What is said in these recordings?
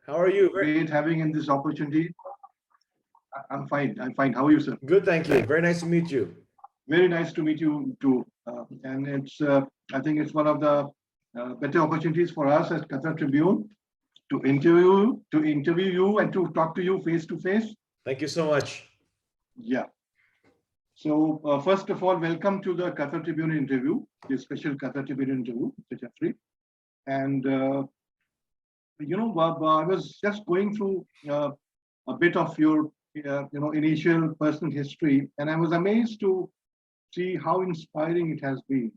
How are you? Great having in this opportunity. I'm fine. I'm fine. How are you, sir? Good, thank you. Very nice to meet you. Very nice to meet you too. And I think it's one of the better opportunities for us as Qatar-Tribune to interview you and to talk to you face to face. Thank you so much. Yeah. So first of all, welcome to the Qatar-Tribune interview, the special Qatar-Tribune interview, Mr. Chatri. And I was just going through a bit of your initial personal history, and I was amazed to see how inspiring it has been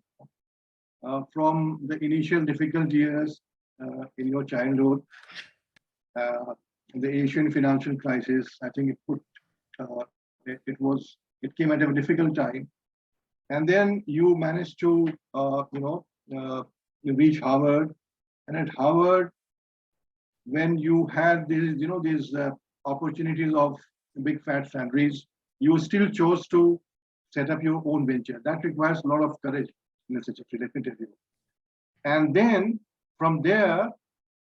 from the initial difficult years in your childhood, uh, the Asian financial crisis. I think uh, it came at a difficult time, and then you managed to you reach Harvard, and at Harvard, when you had these opportunities of big fat salaries, you still chose to set up your own venture. That requires a lot of courage, Mr. Chatri, let me tell you. And then from there,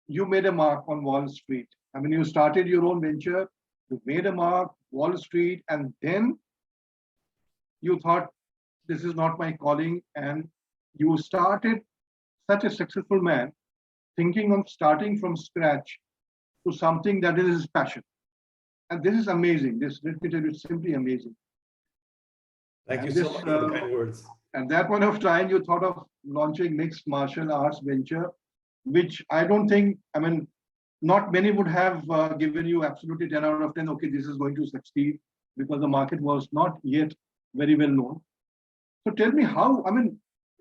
you made a mark on Wall Street. I mean, you started your own venture, you made a mark, Wall Street, and then you thought, this is not my calling. And you started such a successful man, thinking of starting from scratch to something that is his passion. And this is amazing. This, let me tell you, it's simply amazing. Thank you And so much for the kind words. At that point of time, you thought of launching mixed martial arts venture, which I don't think, I mean, not many would have given you absolutely 10 out of 10, okay, this is going to succeed, because the market was not yet very well known. So tell me how,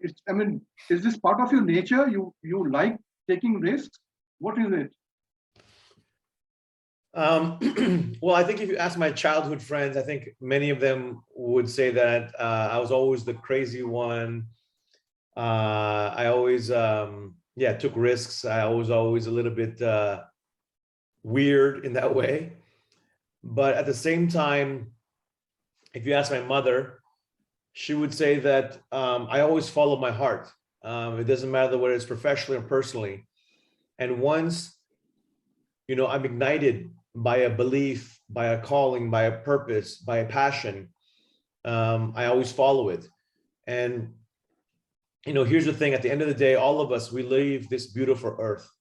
is this part of your nature? You like taking risks? What is it? Well, I think if you ask my childhood friends, I think many of them would say that I was always the crazy one. I always, took risks. I was always a little bit weird in that way. But at the same time, if you ask my mother, she would say that I always follow my heart. It doesn't matter whether it's professionally or personally. And once, I'm ignited by a belief, by a calling, by a purpose, by a passion, I always follow it. And, here's the thing, at the end of the day, all of us, we leave this beautiful earth.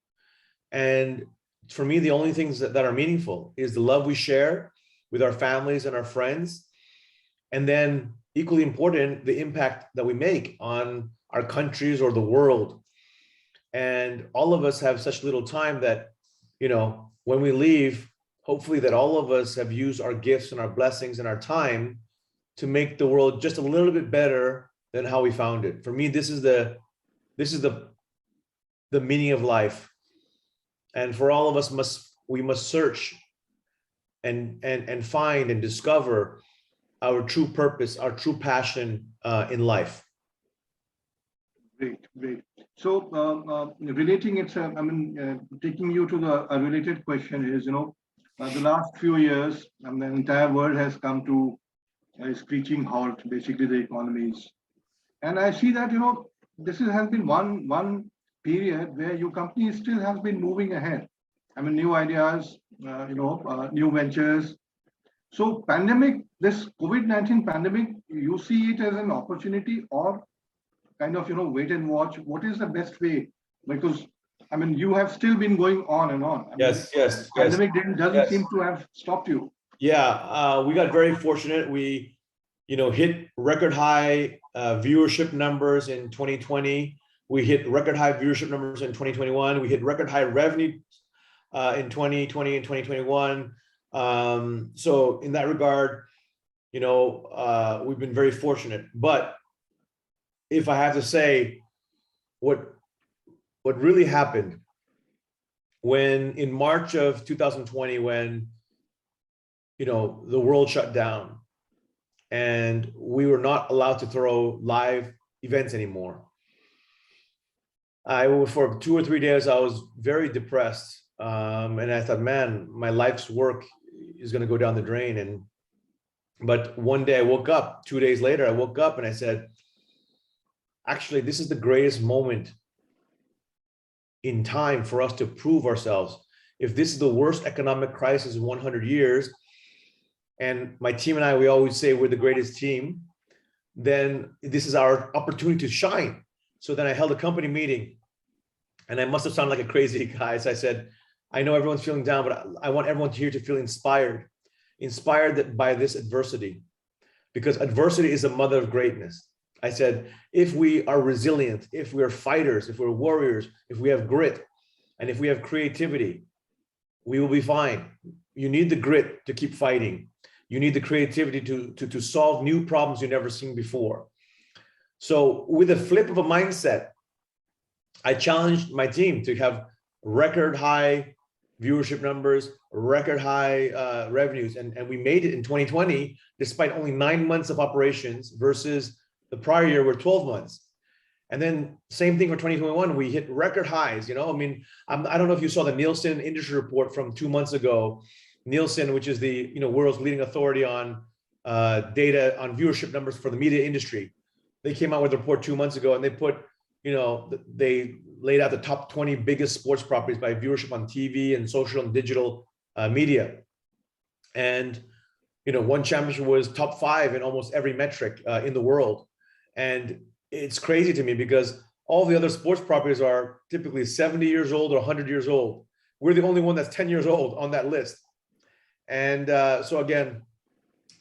And for me, the only things that are meaningful is the love we share with our families and our friends. And then equally important, the impact that we make on our countries or the world. And all of us have such little time that, when we leave, hopefully that all of us have used our gifts and our blessings and our time to make the world just a little bit better than how we found it. For me, this is the meaning of life. And for all of us, we must search and find and discover our true purpose, our true passion in life. Great. So relating it, taking you to a related question is, the last few years, the entire world has come to a screeching halt, basically the economies. And I see that, this has been one period where your company still has been moving ahead. New ideas, new ventures. So this COVID-19 pandemic, you see it as an opportunity or kind of, wait and watch? What is the best way? Because, you have still been going on and on. Yes. Pandemic doesn't seem to have stopped you. Yeah, we got very fortunate. We, hit record high viewership numbers in 2020. We hit record high viewership numbers in 2021. We hit record high revenue in 2020 and 2021. So in that regard, we've been very fortunate. But if I have to say what really happened when in March of 2020, when, the world shut down and we were not allowed to throw live events anymore. For 2 or 3 days, I was very depressed. And I thought, man, my life's work is going to go down the drain. But one day I woke up, 2 days later, I woke up and I said, actually, this is the greatest moment in time for us to prove ourselves. if this is the worst economic crisis in 100 years, and my team and I, we always say we're the greatest team, then this is our opportunity to shine. So then I held a company meeting, and I must have sounded like a crazy guy. So I said, I know everyone's feeling down, but I want everyone here to feel inspired by this adversity, because adversity is the mother of greatness. I said, if we are resilient, if we're fighters, if we're warriors, if we have grit, and if we have creativity, we will be fine. You need the grit to keep fighting. You need the creativity to solve new problems you've never seen before. So with a flip of a mindset, I challenged my team to have record high viewership numbers, record high revenues. And we made it in 2020, despite only 9 months of operations versus the prior year were 12 months. And then same thing for 2021, we hit record highs. I mean, I don't know if you saw the Nielsen industry report from 2 months ago. Nielsen, which is the world's leading authority on data on viewership numbers for the media industry. They came out with a report 2 months ago, and they put, they laid out the top 20 biggest sports properties by viewership on TV and social and digital media. And, one championship was top 5 in almost every metric in the world. And it's crazy to me because all the other sports properties are typically 70 years old or 100 years old. We're the only one that's 10 years old on that list. And so again,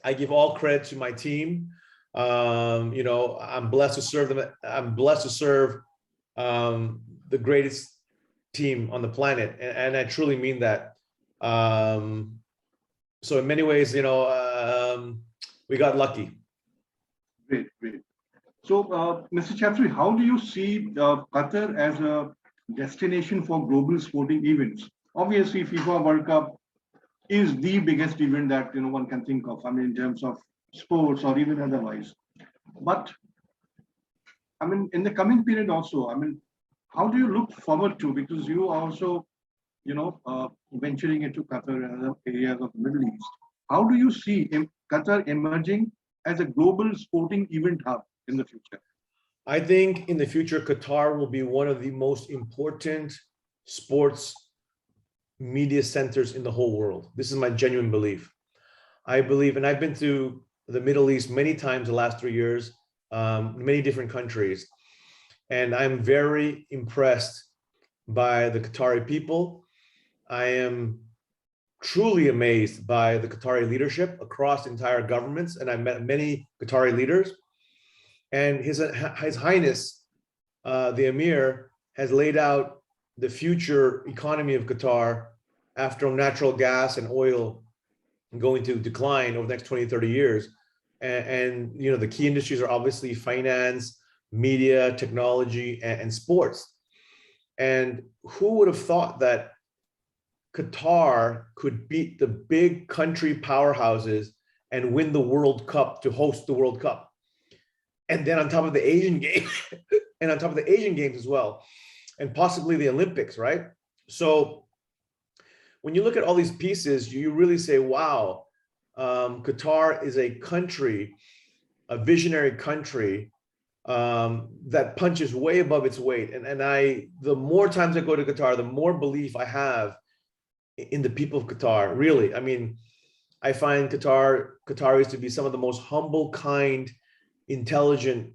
I give all credit to my team. I'm blessed to serve them. I'm blessed to serve the greatest team on the planet, and I truly mean that. So in many ways, we got lucky. Great, great. So, Mr. Chatri, how do you see Qatar as a destination for global sporting events? Obviously, FIFA World Cup is the biggest event that one can think of. I mean, in terms of sports or even otherwise. But I mean, in the coming period also, I mean, how do you look forward to? Because you are also, venturing into Qatar and other areas of the Middle East. How do you see Qatar emerging as a global sporting event hub in the future? I think in the future, Qatar will be one of the most important sports media centers in the whole world. This is my genuine belief. I believe, and I've been to the Middle East many times the last 3 years, many different countries, and I'm very impressed by the Qatari people. I am truly amazed by the Qatari leadership across entire governments, and I've met many Qatari leaders. And His Highness, the Emir, has laid out the future economy of Qatar after natural gas and oil going to decline over the next 20, 30 years. And the key industries are obviously finance, media, technology, and sports. And who would have thought that Qatar could beat the big country powerhouses and win the World Cup to host the World Cup? And then on top of the Asian game, and on top of the Asian games as well, and possibly the Olympics, right? So when you look at all these pieces, you really say, wow, Qatar is a country, a visionary country that punches way above its weight. And the more times I go to Qatar, the more belief I have in the people of Qatar, really. I mean, I find Qataris to be some of the most humble, kind, intelligent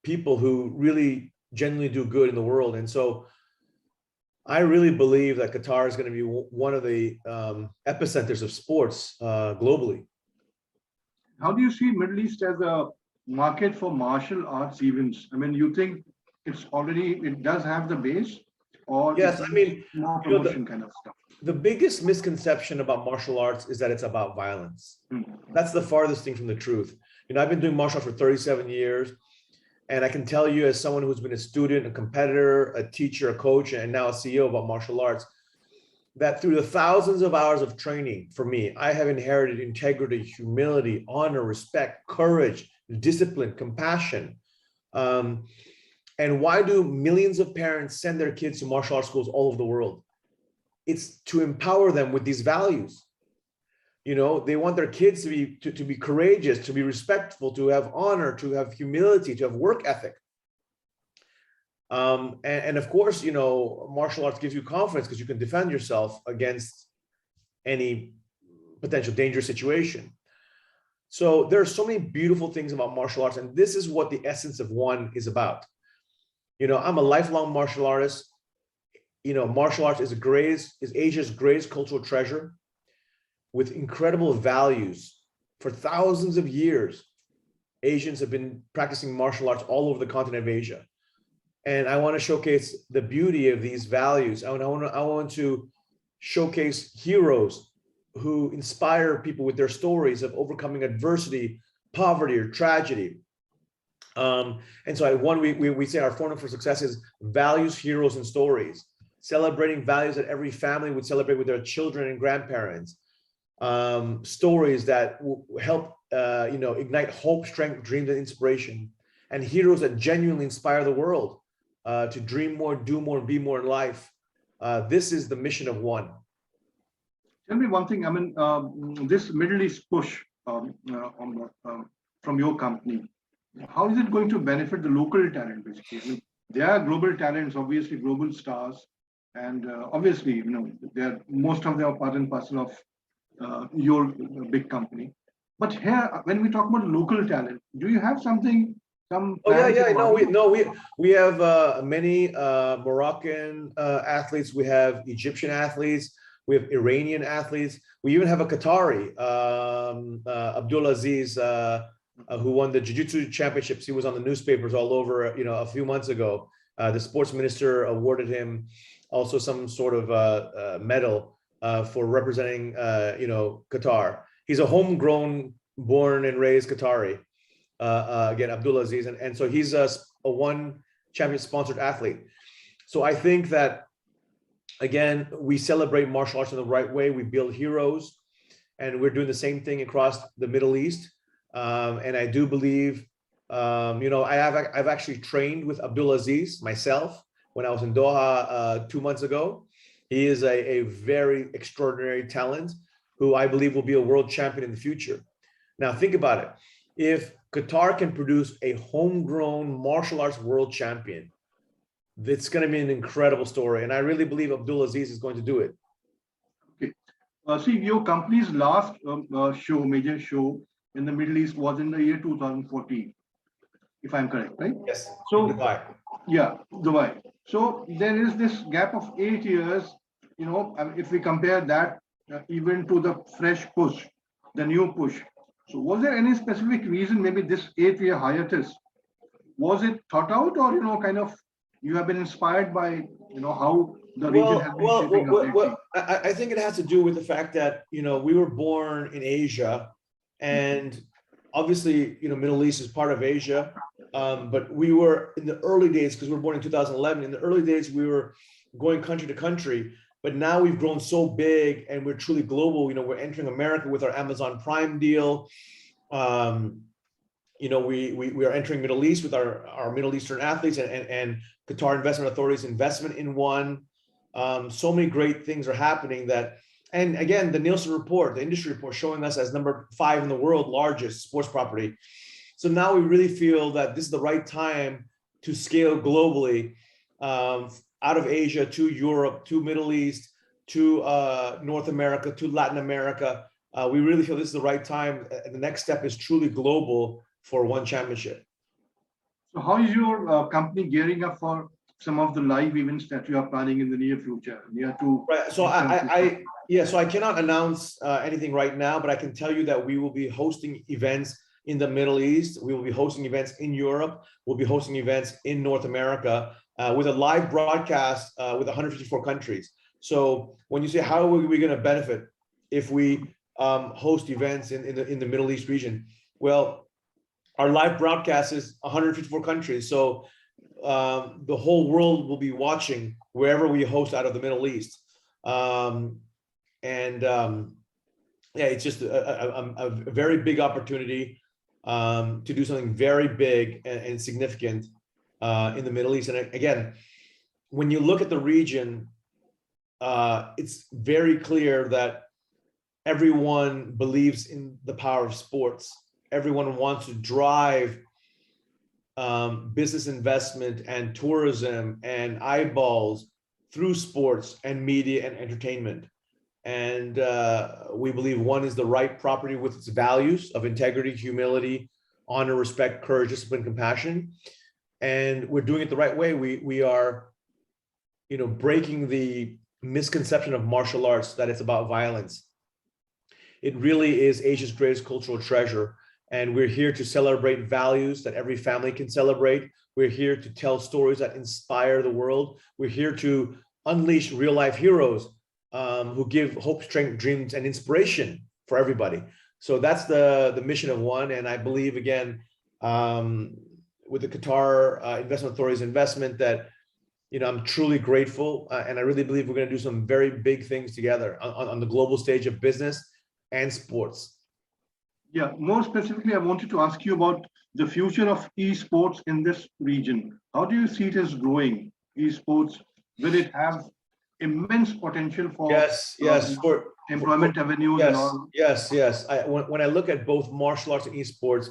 people who really genuinely do good in the world. And so I really believe that Qatar is going to be one of the epicenters of sports globally. How do you see Middle East as a market for martial arts events? I mean, you think it does have the base, or yes, I mean, more promotion kind of stuff? The biggest misconception about martial arts is that it's about violence. That's the farthest thing from the truth. I've been doing martial arts for 37 years, and I can tell you, as someone who's been a student, a competitor, a teacher, a coach, and now a CEO about martial arts, that through the thousands of hours of training for me, I have inherited integrity, humility, honor, respect, courage, discipline, compassion. And why do millions of parents send their kids to martial arts schools all over the world? It's to empower them with these values. They want their kids to be courageous, to be respectful, to have honor, to have humility, to have work ethic. And of course, you know, martial arts gives you confidence because you can defend yourself against any potential dangerous situation. So there are so many beautiful things about martial arts, and this is what the essence of one is about. You know, I'm a lifelong martial artist. You know, martial arts is Asia's greatest cultural treasure with incredible values. For thousands of years, Asians have been practicing martial arts all over the continent of Asia. And I want to showcase the beauty of these values. I want to showcase heroes who inspire people with their stories of overcoming adversity, poverty, or tragedy. And so we say our formula for success is values, heroes, and stories, celebrating values that every family would celebrate with their children and grandparents, stories that help ignite hope, strength, dreams, and inspiration, and heroes that genuinely inspire the world to dream more, do more, and be more in life. This is the mission of one. Tell me one thing. I mean, this Middle East push from your company, how is it going to benefit the local talent? Basically, I mean, they are global talents, obviously global stars, and obviously, you know, they're most of them are part and parcel of your big company. But here, when we talk about local talent, do you have something? Oh yeah. We have many Moroccan athletes. We have Egyptian athletes. We have Iranian athletes. We even have a Qatari, Abdulaziz, who won the Jiu-Jitsu championships. He was on the newspapers all over, you know, a few months ago. The sports minister awarded him also some sort of medal for representing, Qatar. He's a homegrown, born and raised Qatari. Again, Abdulaziz, and so he's a one champion sponsored athlete. So I think that, again, we celebrate martial arts in the right way. We build heroes, and we're doing the same thing across the Middle East. And I do believe, I've actually trained with Abdulaziz myself when I was in Doha 2 months ago. He is a very extraordinary talent who I believe will be a world champion in the future. Now, think about it. If Qatar can produce a homegrown martial arts world champion, it's going to be an incredible story. And I really believe Abdulaziz is going to do it. Okay. See, your company's last major show in the Middle East was in the year 2014, if I'm correct, right? Yes. So, Dubai. Yeah, Dubai. So there is this gap of 8 years, you know, if we compare that even to the fresh push, the new push. So was there any specific reason, maybe this 8-year hiatus, was it thought out, or, you know, kind of you have been inspired by, you know, how the region has been shaping up? I think it has to do with the fact that, you know, we were born in Asia, and obviously, you know, Middle East is part of Asia. But we were in the early days, because we were born in 2011. In the early days, we were going country to country. But now we've grown so big and we're truly global. You know, we're entering America with our Amazon Prime deal. We are entering Middle East with our Middle Eastern athletes and Qatar Investment Authority's investment in one. So many great things are happening and again, the Nielsen report, the industry report, showing us as number 5 in the world largest sports property. So now we really feel that this is the right time to scale globally, out of Asia to Europe, to Middle East, to North America, to Latin America. We really feel this is the right time. The next step is truly global for one championship. So how is your company gearing up for some of the live events that you are planning in the near future? Right. So so I cannot announce anything right now, but I can tell you that we will be hosting events in the Middle East. We will be hosting events in Europe. We'll be hosting events in North America with a live broadcast with 154 countries. So when you say how are we going to benefit if we host events in the Middle East region? Well, our live broadcast is 154 countries. So the whole world will be watching wherever we host out of the Middle East. It's just a very big opportunity to do something very big and significant in the Middle East. And again, when you look at the region, it's very clear that everyone believes in the power of sports. Everyone wants to drive business investment and tourism and eyeballs through sports and media and entertainment. And we believe one is the right property with its values of integrity, humility, honor, respect, courage, discipline, compassion. And we're doing it the right way. We are, breaking the misconception of martial arts that it's about violence. It really is Asia's greatest cultural treasure. And we're here to celebrate values that every family can celebrate. We're here to tell stories that inspire the world. We're here to unleash real life heroes who give hope, strength, dreams, and inspiration for everybody. So that's the mission of one. And I believe, again, with the Qatar Investment Authority's investment, that I'm truly grateful, and I really believe we're going to do some very big things together on the global stage of business and sports. Yeah, more specifically, I wanted to ask you about the future of esports in this region. How do you see it as growing? Esports, will it have immense potential for for employment avenues and all? Yes. When I look at both martial arts and esports,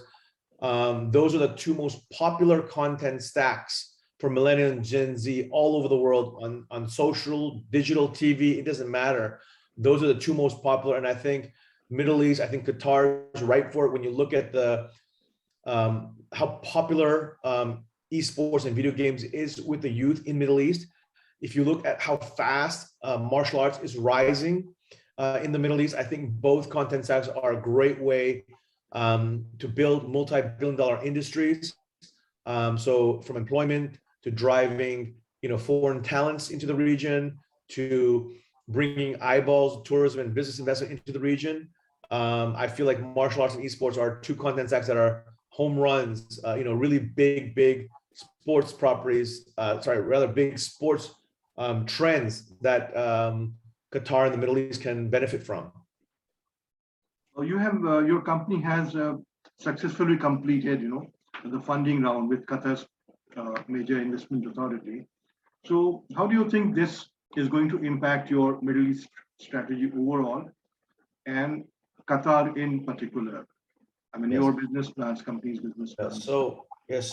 those are the two most popular content stacks for millennial and Gen Z all over the world on social, digital, TV. It doesn't matter. Those are the two most popular, and I think Middle East, I think Qatar is right for it. When you look at the how popular esports and video games is with the youth in Middle East, if you look at how fast martial arts is rising in the Middle East, I think both content stacks are a great way to build multi-billion-dollar industries. So from employment to driving, foreign talents into the region, to bringing eyeballs, tourism, and business investment into the region. I feel like martial arts and esports are two content stacks that are home runs, really big sports properties, big sports trends that Qatar and the Middle East can benefit from. You have, your company has successfully completed, the funding round with Qatar's major investment authority. So how do you think this is going to impact your Middle East strategy overall and Qatar in particular? I mean, your business plans, company's business plans. It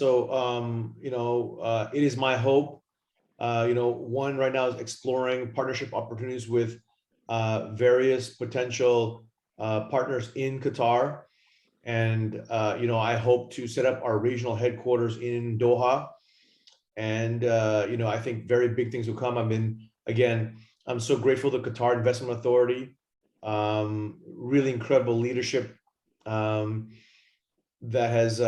is my hope. One right now is exploring partnership opportunities with various potential partners in Qatar. And, I hope to set up our regional headquarters in Doha. And, I think very big things will come. I'm so grateful to Qatar Investment Authority, really incredible leadership that has,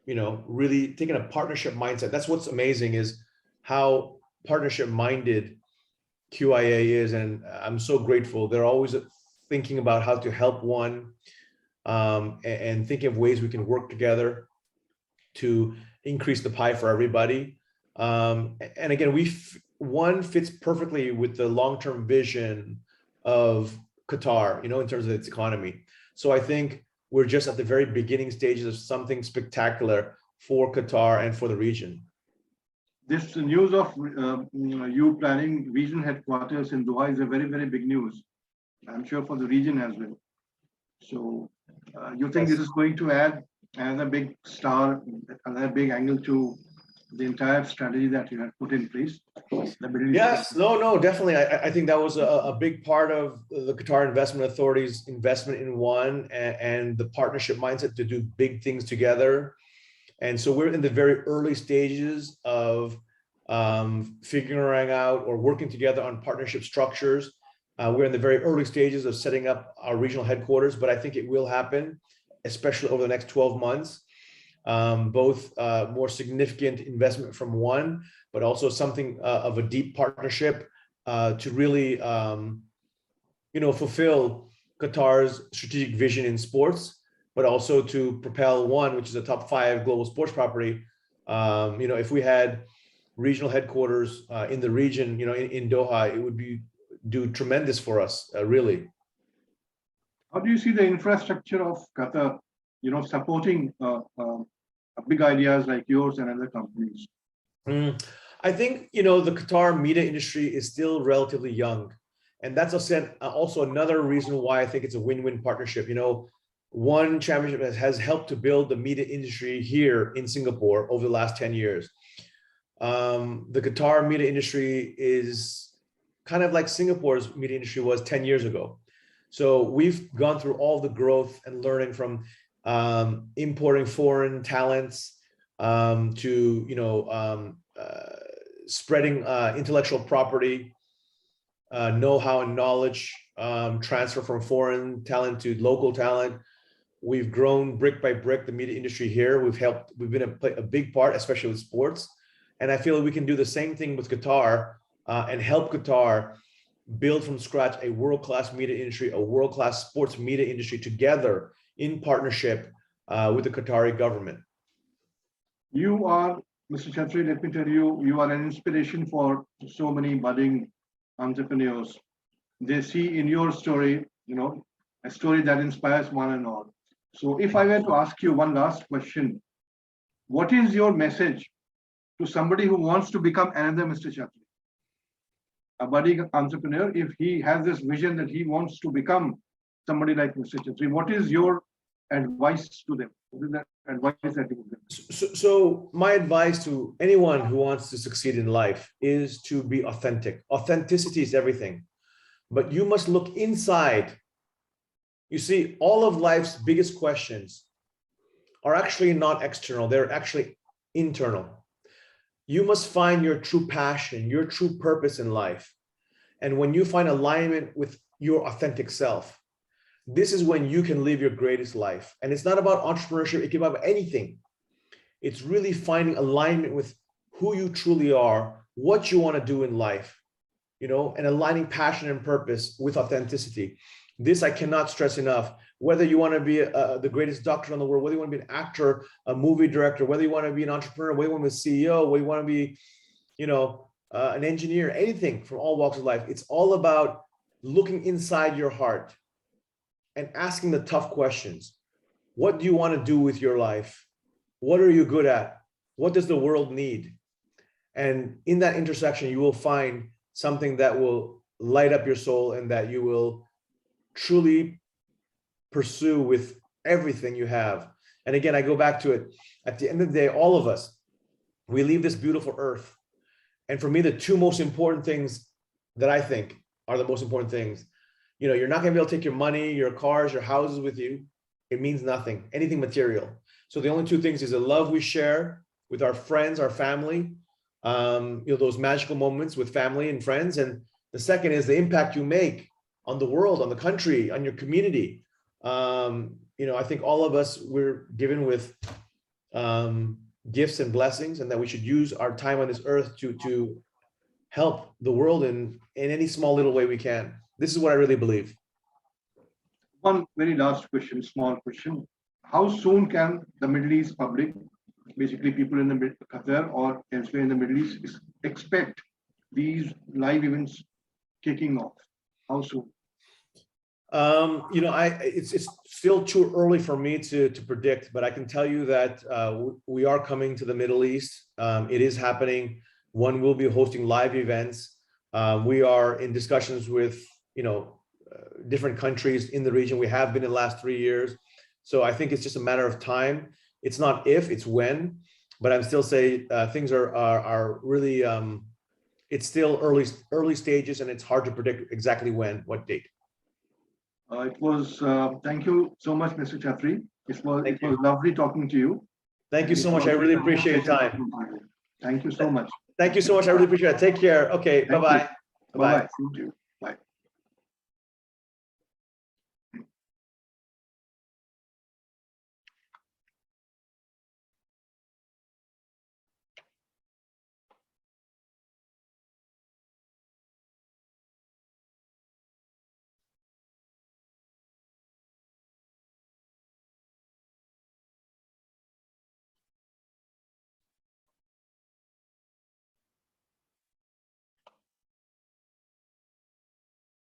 really taken a partnership mindset. That's what's amazing, is how partnership minded QIA is. And I'm so grateful. They're always thinking about how to help one and thinking of ways we can work together to increase the pie for everybody. And again, one fits perfectly with the long-term vision of Qatar, in terms of its economy. So I think we're just at the very beginning stages of something spectacular for Qatar and for the region. This news of you planning regional headquarters in Doha is a very, very big news. I'm sure for the region as well. So you think this is going to add another big star, another big angle to the entire strategy that you have put in place? Yes, no, definitely. I think that was a big part of the Qatar Investment Authority's investment in one, and the partnership mindset to do big things together. And so we're in the very early stages of figuring out or working together on partnership structures. We're in the very early stages of setting up our regional headquarters, but I think it will happen, especially over the next 12 months. Both more significant investment from one, but also something of a deep partnership to really, fulfill Qatar's strategic vision in sports, but also to propel one, which is a top 5 global sports property. If we had regional headquarters in the region, in Doha, it would do tremendous for us, really. How do you see the infrastructure of Qatar, supporting big ideas like yours and other companies? I think, the Qatar media industry is still relatively young. And that's also another reason why I think it's a win-win partnership. one championship has helped to build the media industry here in Singapore over the last 10 years. The Qatar media industry is kind of like Singapore's media industry was 10 years ago. So we've gone through all the growth and learning from importing foreign talents to spreading intellectual property, know-how and knowledge, transfer from foreign talent to local talent. We've grown brick by brick the media industry here. We've been a big part, especially with sports. And I feel like we can do the same thing with Qatar and help Qatar build from scratch a world-class media industry, a world-class sports media industry together in partnership with the Qatari government. You are, Mr. Chatri, let me tell you, you are an inspiration for so many budding entrepreneurs. They see in your story, a story that inspires one and all. So if I were to ask you one last question, what is your message to somebody who wants to become another Mr. Chatri? A budding entrepreneur, if he has this vision that he wants to become somebody like Mr. Chatri, what is your advice to them? What is that advice that you would give? So my advice to anyone who wants to succeed in life is to be authentic. Authenticity is everything, but you must look inside. You see, all of life's biggest questions are actually not external, they're actually internal. You must find your true passion, your true purpose in life. And when you find alignment with your authentic self, this is when you can live your greatest life. And it's not about entrepreneurship, it can be about anything. It's really finding alignment with who you truly are, what you want to do in life, and aligning passion and purpose with authenticity. This I cannot stress enough. Whether you want to be the greatest doctor in the world, whether you want to be an actor, a movie director, whether you want to be an entrepreneur, whether you want to be a CEO, whether you want to be, an engineer, anything from all walks of life. It's all about looking inside your heart and asking the tough questions. What do you want to do with your life? What are you good at? What does the world need? And in that intersection, you will find something that will light up your soul and that you will truly pursue with everything you have. And again, I go back to it. At the end of the day, all of us, we leave this beautiful earth. And for me, the two most important things that I think are the most important things, you're not going to be able to take your money, your cars, your houses with you. It means nothing, anything material. So the only two things is the love we share with our friends, our family, those magical moments with family and friends. And the second is the impact you make on the world, on the country, on your community. I think all of us, we're given with gifts and blessings, and that we should use our time on this earth to help the world in any small little way we can. This is what I really believe. One very last question, small question. How soon can the Middle East public, basically people in the Qatar or elsewhere in the Middle East, expect these live events kicking off? How soon? It's still too early for me to predict, but I can tell you that we are coming to the Middle East. It is happening. One will be hosting live events. We are in discussions with, different countries in the region. We have been in the last 3 years. So I think it's just a matter of time. It's not if, it's when, but I'm still saying things are really, it's still early stages, and it's hard to predict exactly when, what date. Thank you so much, Mr. Chatri. It was lovely talking to you. Thank you so much. I really appreciate your time. Thank you so much. Thank you so much. I really appreciate it. Take care. Okay. Bye-bye. Bye-bye.